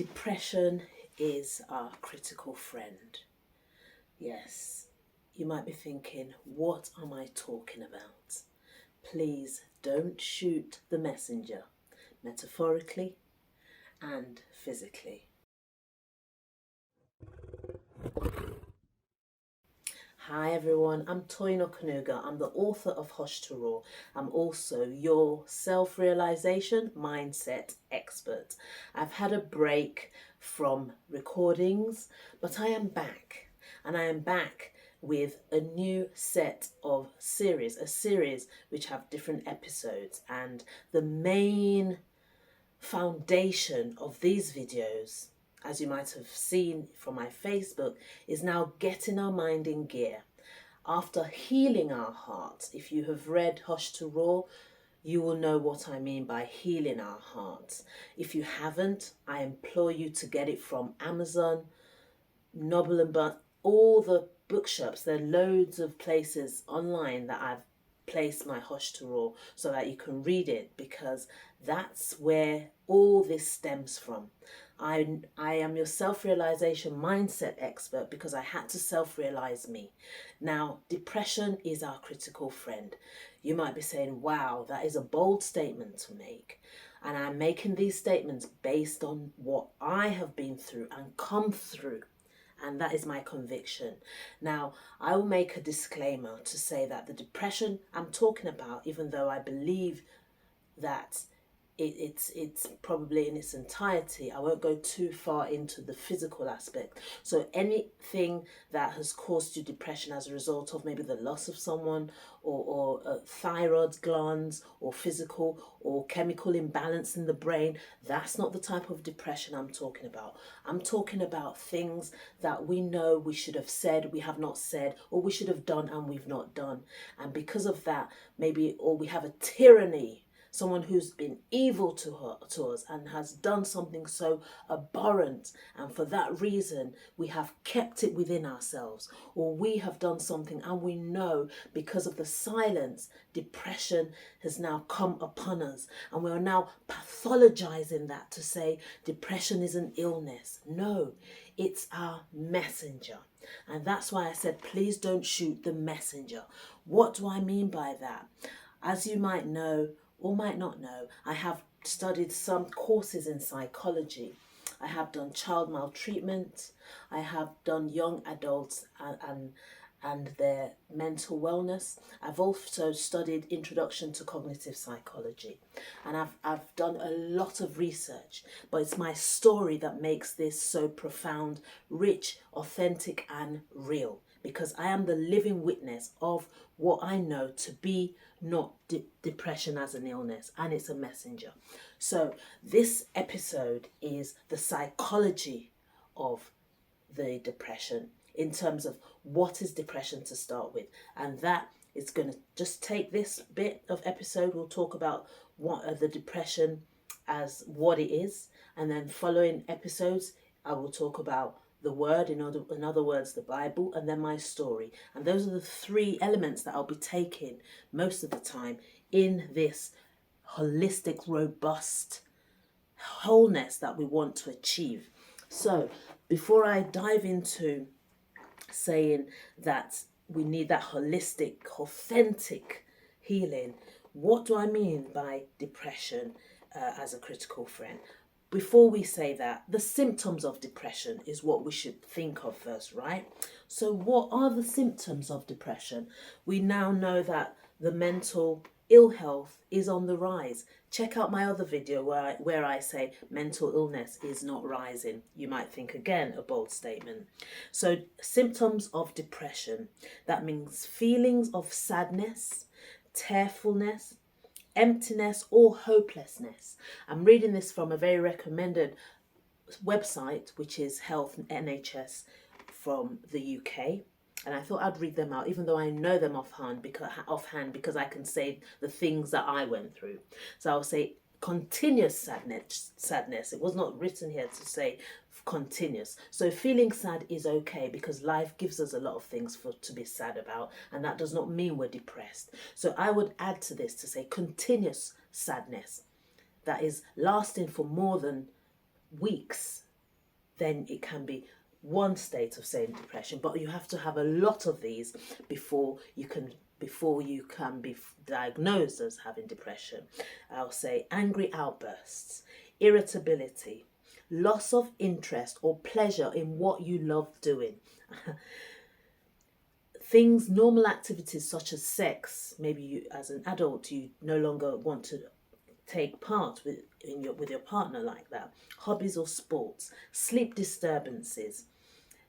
Depression is our critical friend. Yes, you might be thinking, what am I talking about? Please don't shoot the messenger, metaphorically and physically. Hi everyone, I'm Toyin Okanuga. I'm the author of Hush to Raw. I'm also your self-realization mindset expert. I've had a break from recordings, but I am back. And I am back with a new set of a series which have different episodes. And the main foundation of these videos, as you might have seen from my Facebook, is now getting our mind in gear. After healing our hearts, if you have read Hush to Raw, you will know what I mean by healing our hearts. If you haven't, I implore you to get it from Amazon, Noble and Barnes, all the bookshops. There are loads of places online that I've placed my Hush to Raw so that you can read it, because that's where all this stems from. I am your self-realization mindset expert because I had to self-realize me. Now, depression is our critical friend. You might be saying, wow, that is a bold statement to make. And I'm making these statements based on what I have been through and come through. And that is my conviction. Now, I will make a disclaimer to say that the depression I'm talking about, even though I believe that it's probably in its entirety, I won't go too far into the physical aspect. So anything that has caused you depression as a result of maybe the loss of someone, or thyroid glands, or physical or chemical imbalance in the brain, that's not the type of depression I'm talking about. I'm talking about things that we know we should have said, we have not said, or we should have done and we've not done. And because of that, maybe, or we have a tyranny, someone who's been evil to us and has done something so abhorrent, and for that reason we have kept it within ourselves, or we have done something and we know because of the silence, depression has now come upon us, and we are now pathologizing that to say depression is an illness. No, it's our messenger. And that's why I said, please don't shoot the messenger. What do I mean by that? As you might know or might not know, I have studied some courses in psychology. I have done child maltreatment. I have done young adults and their mental wellness. I've also studied introduction to cognitive psychology. And I've done a lot of research, but it's my story that makes this so profound, rich, authentic and real, because I am the living witness of what I know to be not depression as an illness, and it's a messenger. So this episode is the psychology of the depression in terms of what is depression to start with, and that is going to just take this bit of episode. We'll talk about what the depression as what it is, and then following episodes I will talk about the word, in other words, the Bible, and then my story. And those are the three elements that I'll be taking most of the time in this holistic, robust wholeness that we want to achieve. So before I dive into saying that we need that holistic, authentic healing, what do I mean by depression as a critical friend? Before we say that, the symptoms of depression is what we should think of first, right? So what are the symptoms of depression? We now know that the mental ill health is on the rise. Check out my other video where I say mental illness is not rising. You might think, again, a bold statement. So symptoms of depression, that means feelings of sadness, tearfulness, emptiness or hopelessness. I'm reading this from a very recommended website, which is Health NHS from the UK. And I thought I'd read them out, even though I know them offhand because I can say the things that I went through. So I'll say continuous sadness. It was not written here to say continuous. So feeling sad is okay, because life gives us a lot of things to be sad about, and that does not mean we're depressed. So I would add to this to say continuous sadness that is lasting for more than weeks, then it can be one state of saying depression, but you have to have a lot of these before you can be diagnosed as having depression. I'll say angry outbursts, irritability, loss of interest or pleasure in what you love doing. Things, normal activities such as sex, maybe you as an adult you no longer want to take part with your partner like that. Hobbies or sports, sleep disturbances,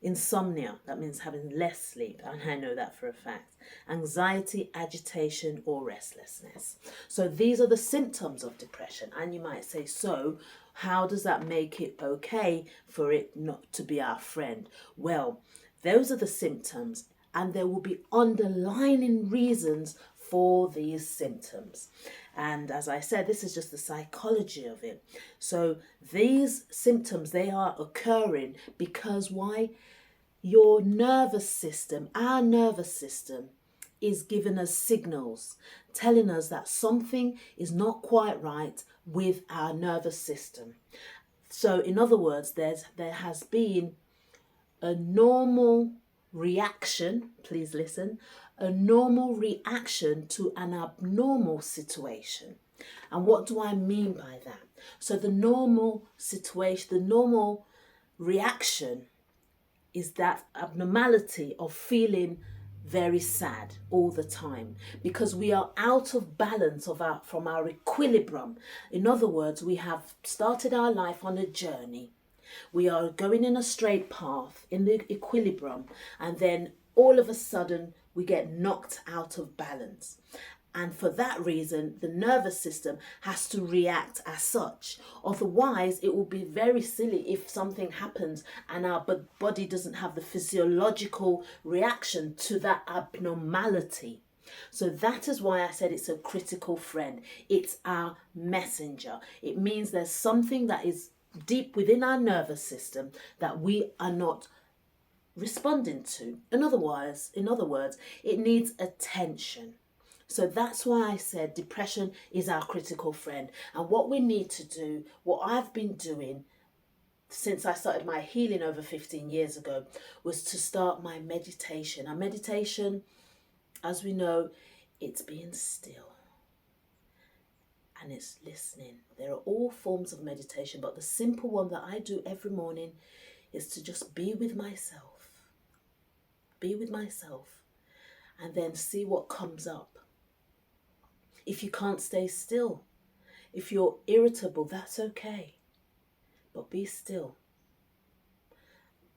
insomnia, that means having less sleep, and I know that for a fact. Anxiety, agitation, or restlessness. So these are the symptoms of depression. And you might say, so how does that make it okay for it not to be our friend? Well, those are the symptoms, and there will be underlying reasons for these symptoms. And as I said, this is just the psychology of it. So these symptoms, they are occurring because why? Your nervous system, our nervous system, is giving us signals, telling us that something is not quite right with our nervous system. So in other words, there has been a normal reaction, please listen, a normal reaction to an abnormal situation. And what do I mean by that? So the normal situation, the normal reaction is that abnormality of feeling very sad all the time because we are out of balance from our equilibrium. In other words, we have started our life on a journey. We are going in a straight path in the equilibrium, and then all of a sudden we get knocked out of balance. And for that reason, the nervous system has to react as such. Otherwise, it will be very silly if something happens and our body doesn't have the physiological reaction to that abnormality. So that is why I said it's a critical friend. It's our messenger. It means there's something that is deep within our nervous system that we are not responding to. In other words, it needs attention. So that's why I said depression is our critical friend. And what we need to do, what I've been doing since I started my healing over 15 years ago, was to start my meditation. And meditation, as we know, it's being still. And it's listening. There are all forms of meditation, but the simple one that I do every morning is to just be with myself. Be with myself. And then see what comes up. If you can't stay still, if you're irritable, that's okay. But be still.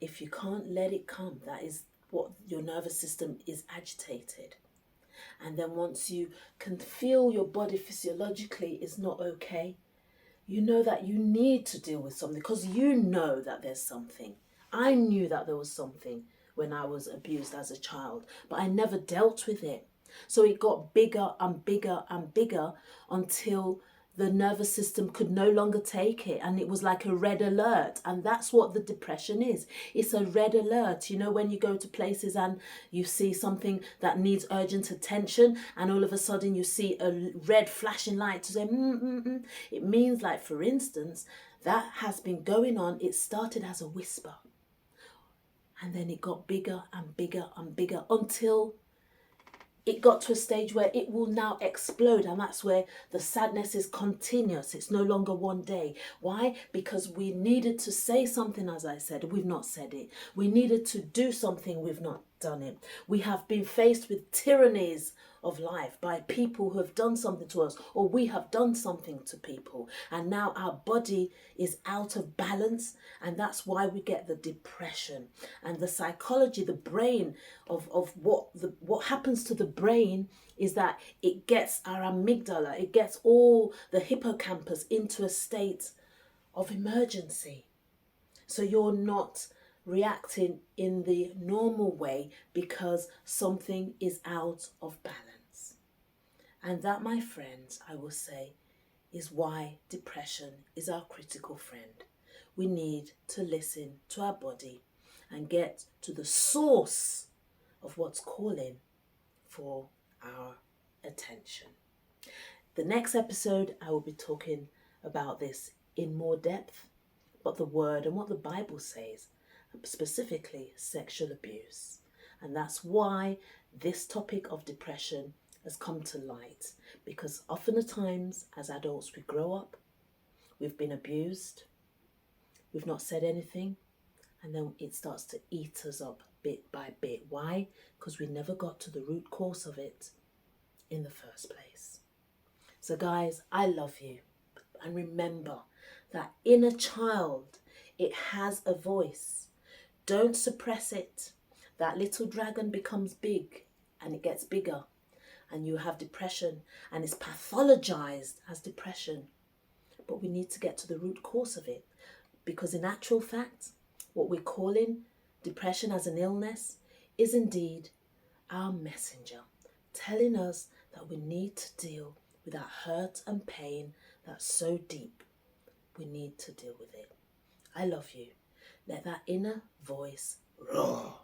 If you can't let it come, that is what your nervous system is agitated. And then once you can feel your body physiologically is not okay, you know that you need to deal with something because you know that there's something. I knew that there was something when I was abused as a child, but I never dealt with it. So it got bigger and bigger and bigger until the nervous system could no longer take it, and it was like a red alert. And that's what the depression is. It's a red alert. You know, when you go to places and you see something that needs urgent attention and all of a sudden you see a red flashing light to say it means, like, for instance, that has been going on. It started as a whisper and then it got bigger and bigger and bigger until it got to a stage where it will now explode, and that's where the sadness is continuous. It's no longer one day. Why? Because we needed to say something, as I said, we've not said it. We needed to do something, we've not done it. We have been faced with tyrannies of life by people who have done something to us, or we have done something to people, and now our body is out of balance, and that's why we get the depression. And the psychology, the brain of what happens to the brain is that it gets our amygdala, it gets all the hippocampus into a state of emergency. So you're not reacting in the normal way because something is out of balance. And that, my friends, I will say, is why depression is our critical friend. We need to listen to our body and get to the source of what's calling for our attention. The next episode, I will be talking about this in more depth, but the word and what the Bible says, specifically sexual abuse. And that's why this topic of depression has come to light, because often at times as adults we grow up, we've been abused, we've not said anything, and then it starts to eat us up bit by bit. Why? Because we never got to the root cause of it in the first place. So guys, I love you. And remember that inner child, it has a voice. Don't suppress it. That little dragon becomes big and it gets bigger, and you have depression and it's pathologized as depression. But we need to get to the root cause of it, because in actual fact, what we're calling depression as an illness is indeed our messenger telling us that we need to deal with that hurt and pain that's so deep. We need to deal with it. I love you. Let that inner voice roar.